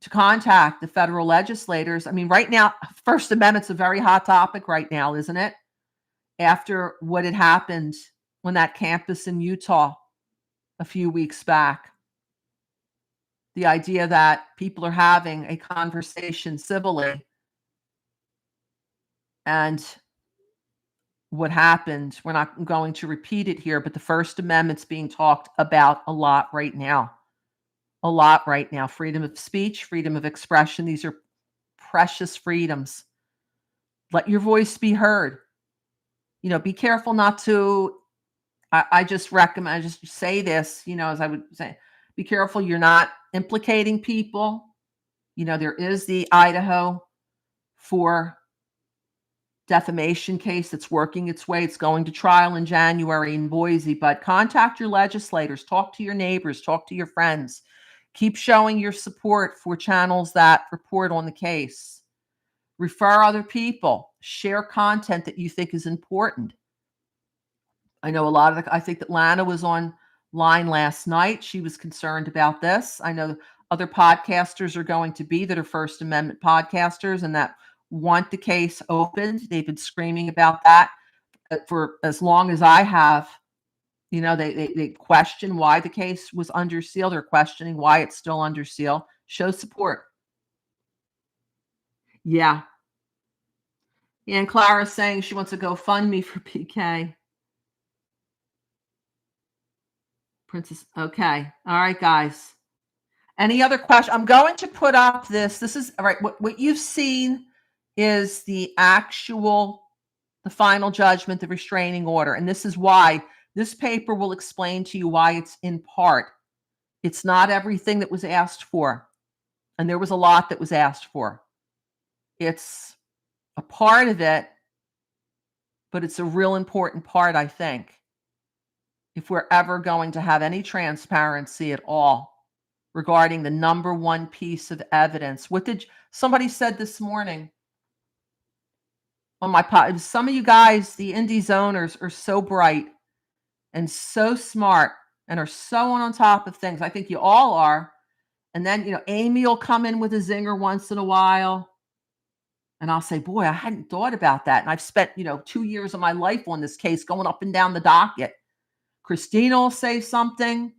to contact the federal legislators. I mean, right now, First Amendment's a very hot topic right now, isn't it? After what had happened on that campus in Utah a few weeks back. The idea that people are having a conversation civilly, and what happened, we're not going to repeat it here, but the First Amendment's being talked about a lot right now. A lot right now. Freedom of speech, freedom of expression. These are precious freedoms. Let your voice be heard. Be careful not to, I just recommend, I just say this, as I would say, be careful you're not implicating people. There is the Idaho for defamation case that's working its way. It's going to trial in January in Boise, but contact your legislators, talk to your neighbors, talk to your friends. Keep showing your support for channels that report on the case. Refer other people. Share content that you think is important. I know I think that Lana was online last night. She was concerned about this. I know other podcasters are going to be that are First Amendment podcasters and that want the case opened. They've been screaming about that for as long as I have. They question why the case was under seal. They're questioning why it's still under seal. Show support. Yeah. And Clara's saying she wants to GoFundMe for PK. Princess. Okay. All right, guys. Any other question? I'm going to put up this. This is all right. What you've seen is the final judgment, the restraining order. And this is why this paper will explain to you why it's in part. It's not everything that was asked for. And there was a lot that was asked for. It's a part of it, but it's a real important part, I think, if we're ever going to have any transparency at all regarding the number one piece of evidence. What did somebody said this morning on my pod? Some of you guys, the indie zoners, are so bright and so smart and are so on top of things. I think you all are. And then, Amy will come in with a zinger once in a while. And I'll say, boy, I hadn't thought about that. And I've spent, 2 years of my life on this case going up and down the docket. Christina will say something.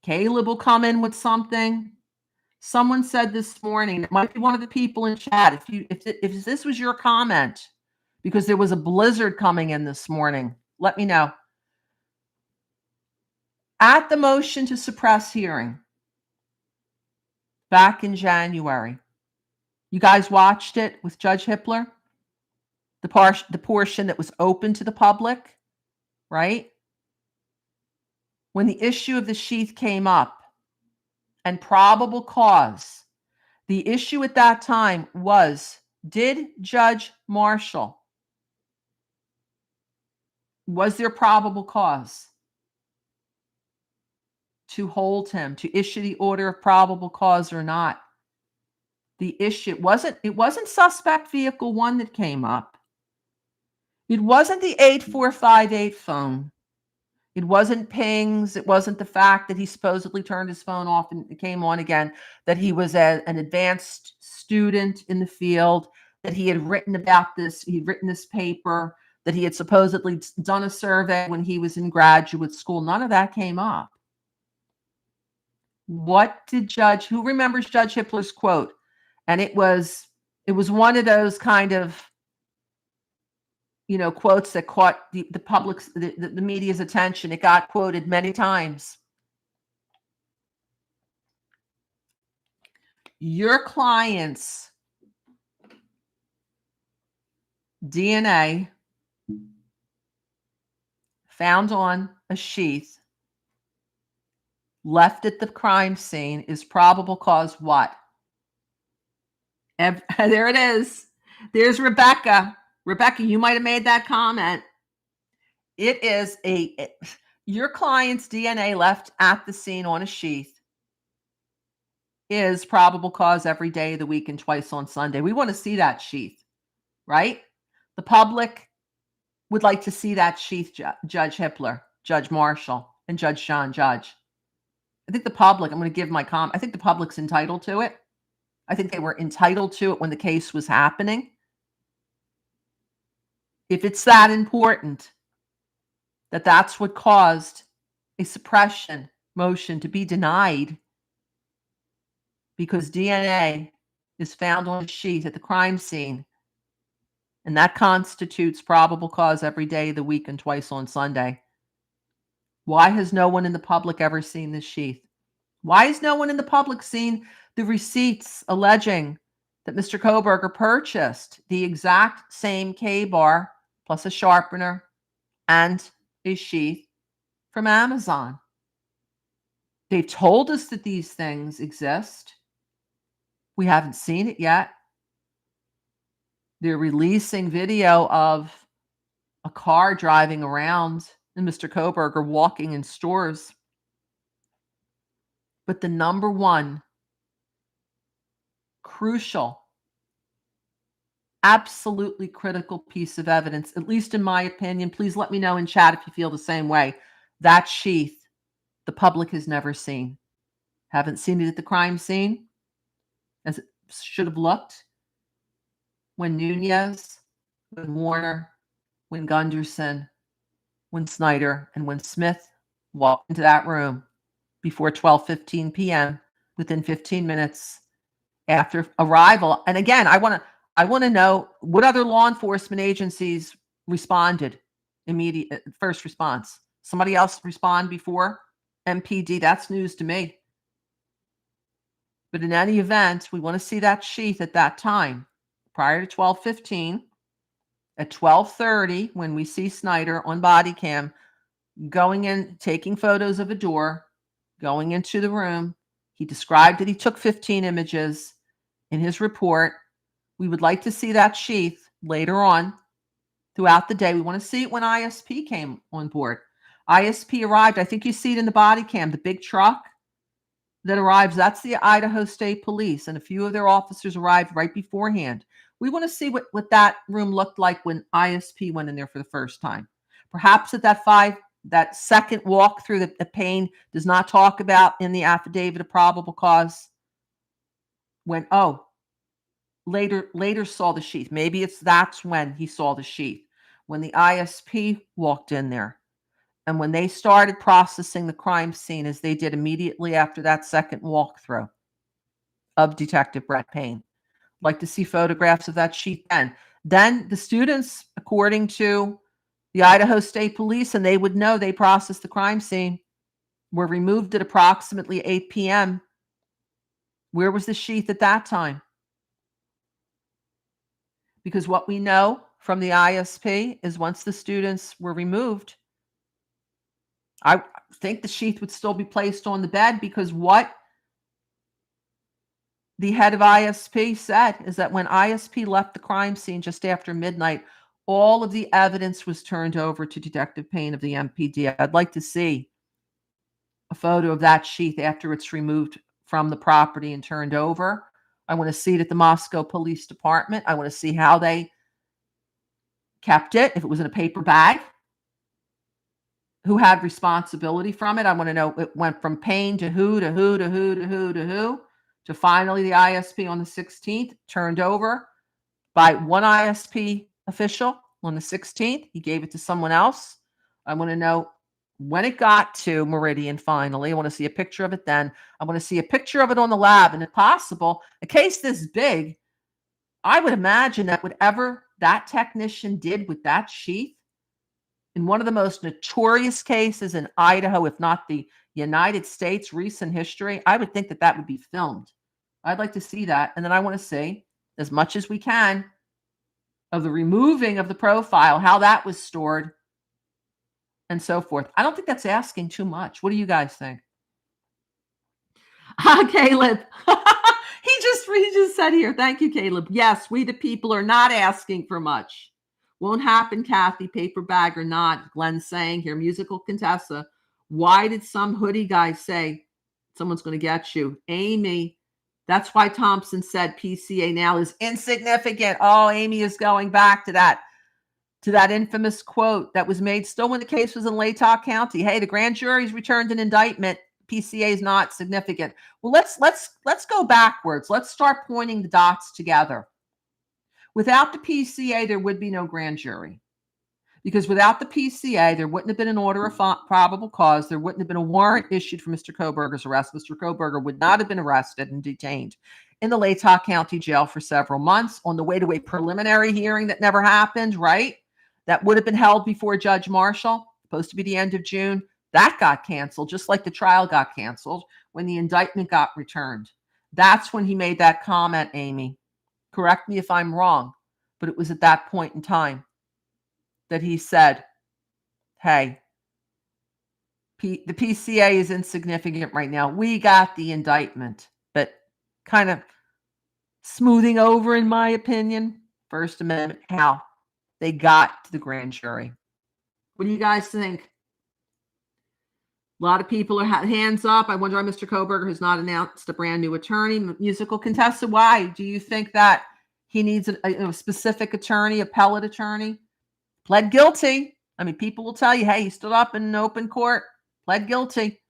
Caleb will come in with something. Someone said this morning, it might be one of the people in chat, if this was your comment, because there was a blizzard coming in this morning, let me know. At the motion to suppress hearing back in January, you guys watched it with Judge Hippler? The portion that was open to the public, right? When the issue of the sheath came up and probable cause, the issue at that time was, did Judge Marshall, was there probable cause to hold him, to issue the order of probable cause or not? The issue it wasn't suspect vehicle 1 that came up. It wasn't the 8458 phone. It wasn't pings. It wasn't the fact that he supposedly turned his phone off and it came on again, that he was an advanced student in the field, that he had written about this, he'd written this paper, that he had supposedly done a survey when he was in graduate school. None of that came up. What did who remembers Judge Hippler's quote? And it was one of those kind of, quotes that caught the public's, the media's attention. It got quoted many times. Your client's DNA found on a sheath left at the crime scene is probable cause what? There it is. There's Rebecca. Rebecca, you might have made that comment. It is your client's DNA left at the scene on a sheath is probable cause every day of the week and twice on Sunday. We want to see that sheath, right? The public would like to see that sheath, Judge Hippler, Judge Marshall, and Judge Sean Judge. I think the public, I'm going to give my comment, I think the public's entitled to it. I think they were entitled to it when the case was happening. If it's that important, that's what caused a suppression motion to be denied, because DNA is found on a sheath at the crime scene, and that constitutes probable cause every day of the week and twice on Sunday. Why has no one in the public ever seen this sheath? Why has no one in the public seen the receipts alleging that Mr. Kohberger purchased the exact same K-bar plus a sharpener and a sheath from Amazon? They've told us that these things exist. We haven't seen it yet. They're releasing video of a car driving around and Mr. Kohberger walking in stores. But the number one crucial, absolutely critical piece of evidence, at least in my opinion, please let me know in chat if you feel the same way, that sheath the public has never seen. Haven't seen it at the crime scene as it should have looked when Nunez, when Warner, when Gunderson, when Snyder, and when Smith walked into that room before 12:15 p.m. within 15 minutes after arrival. And again, I want to know what other law enforcement agencies responded immediate first response. Somebody else respond before MPD? That's news to me. But in any event, we want to see that sheath at that time, prior to 12:15. At 12:30, when we see Snyder on body cam going in, taking photos of a door, going into the room. He described that he took 15 images in his report. We would like to see that sheath later on throughout the day. We want to see it when ISP came on board. ISP arrived. I think you see it in the body cam, the big truck that arrives. That's the Idaho State Police, and a few of their officers arrived right beforehand. We want to see what that room looked like when ISP went in there for the first time. Perhaps at that second walk through the Payne does not talk about in the affidavit of probable cause, when later saw the sheath. Maybe that's when he saw the sheath, when the ISP walked in there. And when they started processing the crime scene, as they did immediately after that second walkthrough of Detective Brett Payne, like to see photographs of that sheet then. Then the students, according to the Idaho State Police, and they would know they processed the crime scene, were removed at approximately 8 p.m. Where was the sheath at that time? Because what we know from the ISP is once the students were removed, I think the sheath would still be placed on the bed, because what the head of ISP said is that when ISP left the crime scene just after midnight, all of the evidence was turned over to Detective Payne of the MPD. I'd like to see a photo of that sheath after it's removed from the property and turned over. I want to see it at the Moscow Police Department. I want to see how they kept it, if it was in a paper bag, who had responsibility from it. I want to know it went from Payne to who, to who, to who, to who, to who, to finally the ISP on the 16th, turned over by one ISP official on the 16th. He gave it to someone else. I want to know when it got to Meridian finally. I want to see a picture of it then. I want to see a picture of it on the lab. And if possible, a case this big, I would imagine that whatever that technician did with that sheath, in one of the most notorious cases in Idaho, if not the United States recent history, I would think that that would be filmed. I'd like to see that. And then I want to see, as much as we can, of the removing of the profile, how that was stored, and so forth. I don't think that's asking too much. What do you guys think? Caleb. he just said here, thank you, Caleb. Yes, we the people are not asking for much. Won't happen, Kathy, paper bag or not. Glenn's saying here, musical Contessa. Why did some hoodie guy say someone's going to get you? Amy, that's why Thompson said PCA now is insignificant. Oh, Amy is going back to that infamous quote that was made still when the case was in Latah County. Hey, the grand jury's returned an indictment. PCA is not significant. Well, let's go backwards. Let's start pointing the dots together. Without the PCA, there would be no grand jury. Because without the PCA, there wouldn't have been an order of probable cause. There wouldn't have been a warrant issued for Mr. Kohberger's arrest. Mr. Kohberger would not have been arrested and detained in the Latah County Jail for several months on the way to a preliminary hearing that never happened, right? That would have been held before Judge Marshall, supposed to be the end of June. That got canceled, just like the trial got canceled when the indictment got returned. That's when he made that comment, Amy. Correct me if I'm wrong, but it was at that point in time that he said, hey, the PCA is insignificant right now. We got the indictment, but kind of smoothing over, in my opinion, First Amendment, how they got to the grand jury. What do you guys think? A lot of people are hands up. I wonder why Mr. Kohberger has not announced a brand new attorney. Musical Contessa, why? Do you think that he needs a specific attorney, appellate attorney? Pled guilty. I mean, people will tell you, hey, he stood up in an open court, pled guilty.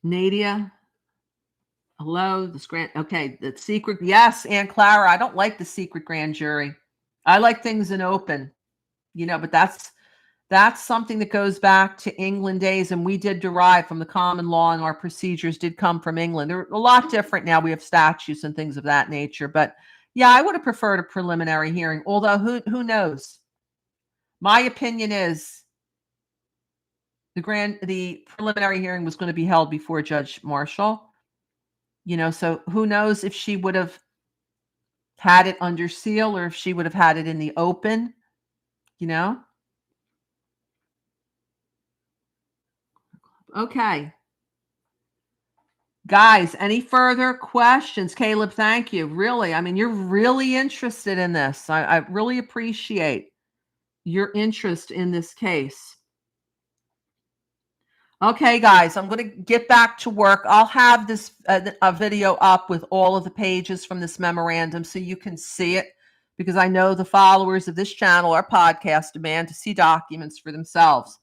Nadia, hello. Okay, the secret. Yes, Aunt Clara. I don't like the secret grand jury. I like things in open, but that's something that goes back to England days, and we did derive from the common law, and our procedures did come from England. They're a lot different now. We have statutes and things of that nature, but yeah, I would have preferred a preliminary hearing, although who knows? My opinion is the preliminary hearing was going to be held before Judge Marshall, so who knows if she would have had it under seal or if she would have had it in the open, Okay. Guys, any further questions? Caleb, thank you. Really, I mean, you're really interested in this. I really appreciate your interest in this case. Okay, guys, I'm going to get back to work. I'll have this a video up with all of the pages from this memorandum so you can see it, because I know the followers of this channel, our podcast, demand to see documents for themselves.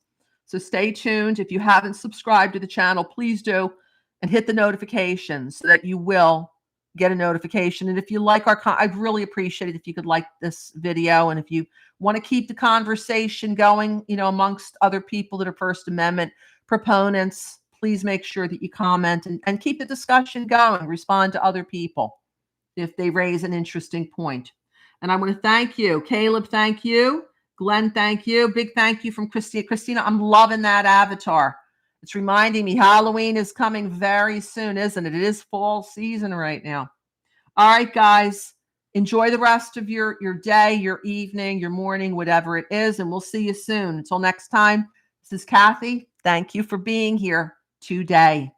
So stay tuned. If you haven't subscribed to the channel, please do, and hit the notifications so that you will get a notification. And if you like I'd really appreciate it if you could like this video. And if you want to keep the conversation going, amongst other people that are First Amendment proponents, please make sure that you comment and keep the discussion going. Respond to other people if they raise an interesting point. And I want to thank you. Caleb, thank you. Glenn, thank you. Big thank you from Christina. Christina, I'm loving that avatar. It's reminding me Halloween is coming very soon, isn't it? It is fall season right now. All right, guys. Enjoy the rest of your day, your evening, your morning, whatever it is, and we'll see you soon. Until next time, this is Kathy. Thank you for being here today.